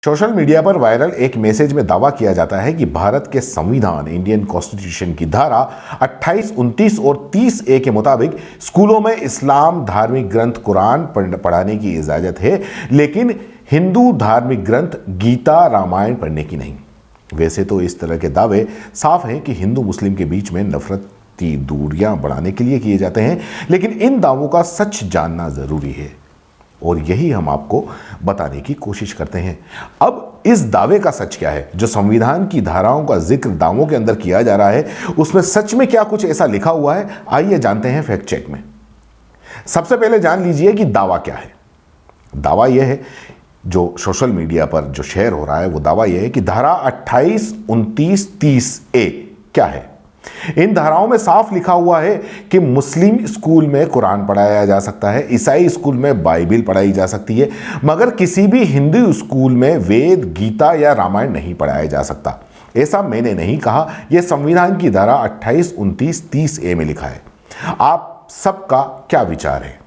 Social media पर viral एक message में दावा किया जाता है कि भारत के संविधान इंडियन कॉन्स्टिट्यूशन की धारा 28, 29 और 30A के मुताबिक स्कूलों में इस्लाम धार्मिक ग्रंथ कुरान पढ़ाने की इजाजत है, लेकिन हिंदू धार्मिक ग्रंथ गीता रामायण पढ़ने की नहीं। वैसे तो इस तरह के दावे साफ हैं कि हिंदू मुस्लिम के बीच में नफरती दूरियां बढ़ाने के लिए किए जाते हैं, लेकिन इन दावों का सच जानना जरूरी है और यही हम आपको बताने की कोशिश करते हैं। अब इस दावे का सच क्या है? जो संविधान की धाराओं का जिक्र दावों के अंदर किया जा रहा है, उसमें सच में क्या कुछ ऐसा लिखा हुआ है? आइए जानते हैं फैक्ट चेक में। सबसे पहले जान लीजिए कि दावा क्या है। दावा यह है, जो सोशल मीडिया पर जो शेयर हो रहा है, वो दावा यह है कि धारा 28, 29, 30A क्या है। इन धाराओं में साफ लिखा हुआ है कि मुस्लिम स्कूल में कुरान पढ़ाया जा सकता है, ईसाई स्कूल में बाइबिल पढ़ाई जा सकती है, मगर किसी भी हिंदू स्कूल में वेद, गीता या रामायण नहीं पढ़ाया जा सकता। ऐसा मैंने नहीं कहा, यह संविधान की धारा 28, 29, 30A में लिखा है। आप सबका क्या विचार है?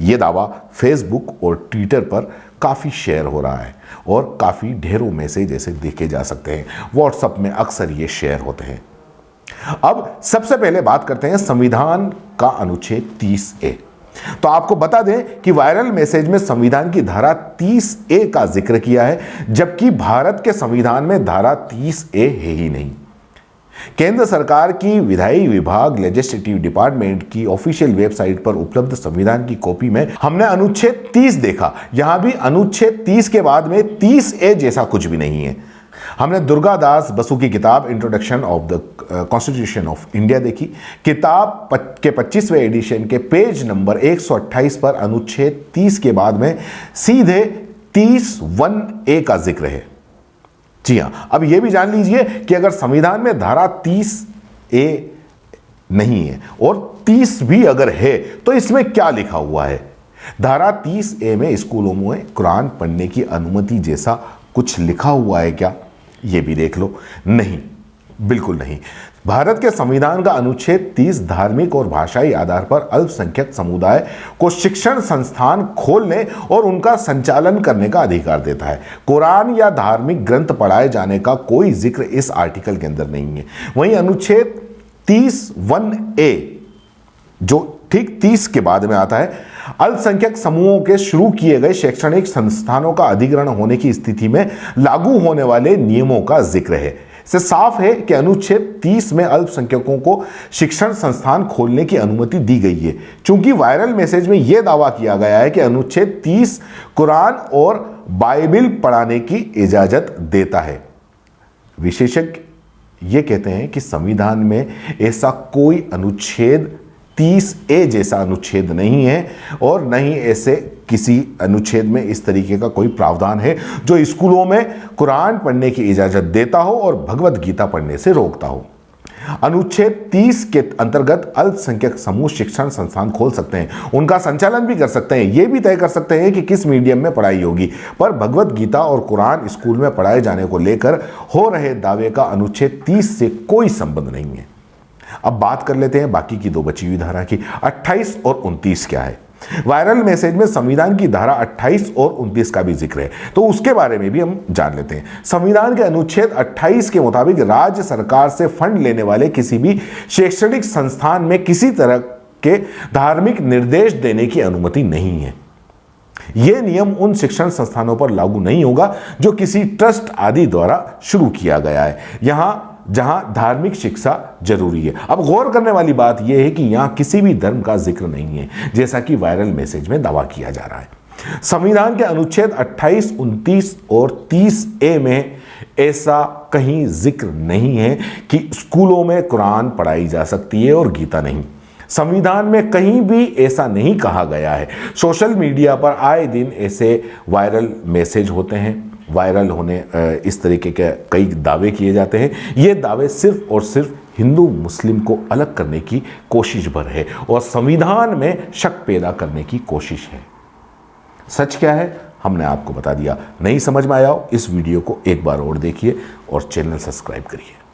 यह दावा फेसबुक और ट्विटर पर काफ़ी शेयर हो रहा है और काफ़ी ढेरों मैसेज जैसे देखे जा सकते हैं। व्हाट्सएप में अक्सर ये शेयर होते हैं। अब सबसे पहले बात करते हैं संविधान का अनुच्छेद 30A। तो आपको बता दें कि वायरल मैसेज में संविधान की धारा 30A का जिक्र किया है, जबकि भारत के संविधान में धारा 30A है ही नहीं। केंद्र सरकार की विधायी विभाग लेजिस्लेटिव डिपार्टमेंट की ऑफिशियल वेबसाइट पर उपलब्ध संविधान की कॉपी में हमने अनुच्छेद 30 देखा। यहां भी अनुच्छेद 30 के बाद में 30A जैसा कुछ भी नहीं है। हमने दुर्गादास बसु की किताब introduction of the constitution of India देखी। किताब के 25वें एडिशन के पेज नंबर 128 पर अनुच्छेद 30 के बाद में सीधे 30(1)A का जिक्र है। जी हां, अब यह भी जान लीजिए कि अगर संविधान में धारा 30A नहीं है और 30 भी अगर है, तो इसमें क्या लिखा हुआ है? धारा 30A में स्कूलों में कुरान पढ़ने की अनुमति जैसा कुछ लिखा हुआ है क्या? यह भी देख लो। नहीं, बिल्कुल नहीं। भारत के संविधान का अनुच्छेद 30 धार्मिक और भाषाई आधार पर अल्पसंख्यक समुदाय को शिक्षण संस्थान खोलने और उनका संचालन करने का अधिकार देता है। कुरान या धार्मिक ग्रंथ पढ़ाए जाने का कोई जिक्र इस आर्टिकल के अंदर नहीं है। वहीं अनुच्छेद 30(1)A जो ठीक 30 के बाद में आता है, अल्पसंख्यक समूहों के शुरू किए गए शैक्षणिक संस्थानों का अधिग्रहण होने की स्थिति में लागू होने वाले नियमों का जिक्र है। इससे साफ है कि अनुच्छेद 30 में अल्पसंख्यकों को शिक्षण संस्थान खोलने की अनुमति दी गई है। चूंकि वायरल मैसेज में यह दावा किया गया है कि अनुच्छेद 30 कुरान और बाइबिल पढ़ाने की इजाजत देता है। विशेषज्ञ ये कहते हैं कि संविधान में ऐसा कोई अनुच्छेद 30A जैसा अनुच्छेद नहीं है और न ही ऐसे किसी अनुच्छेद में इस तरीके का कोई प्रावधान है जो स्कूलों में कुरान पढ़ने की इजाजत देता हो और भगवत गीता पढ़ने से रोकता हो। अनुच्छेद 30 के अंतर्गत अल्पसंख्यक समूह शिक्षण संस्थान खोल सकते हैं, उनका संचालन भी कर सकते हैं, ये भी तय कर सकते हैं कि किस मीडियम में पढ़ाई होगी, पर भगवत गीता और कुरान स्कूल में पढ़ाए जाने को लेकर हो रहे दावे का अनुच्छेद 30 से कोई संबंध नहीं है। अब बात कर लेते हैं बाकी की दो बची हुई धारा की। 28 और 29 क्या है? वायरल मैसेज में संविधान की धारा 28 और 29 का भी जिक्र है, तो उसके बारे में भी हम जान लेते हैं। संविधान के अनुच्छेद 28 के मुताबिक राज्य सरकार से फंड लेने वाले किसी भी शैक्षणिक संस्थान में किसी तरह के धार्मिक निर्देश देने की अनुमति नहीं है। यह नियम उन शिक्षण संस्थानों पर लागू नहीं होगा जो किसी ट्रस्ट आदि द्वारा शुरू किया गया है, जहां धार्मिक शिक्षा जरूरी है। अब गौर करने वाली बात यह है कि यहां किसी भी धर्म का जिक्र नहीं है, जैसा कि वायरल मैसेज में दावा किया जा रहा है। संविधान के अनुच्छेद 28, 29 और 30A में ऐसा कहीं जिक्र नहीं है कि स्कूलों में कुरान पढ़ाई जा सकती है और गीता नहीं। संविधान में कहीं भी ऐसा नहीं कहा गया है। सोशल मीडिया पर आए दिन ऐसे वायरल मैसेज होते हैं, वायरल होने इस तरीके के कई दावे किए जाते हैं। ये दावे सिर्फ और सिर्फ हिंदू मुस्लिम को अलग करने की कोशिश भर है और संविधान में शक पैदा करने की कोशिश है। सच क्या है हमने आपको बता दिया। नहीं समझ में आया हो इस वीडियो को एक बार और देखिए और चैनल सब्सक्राइब करिए।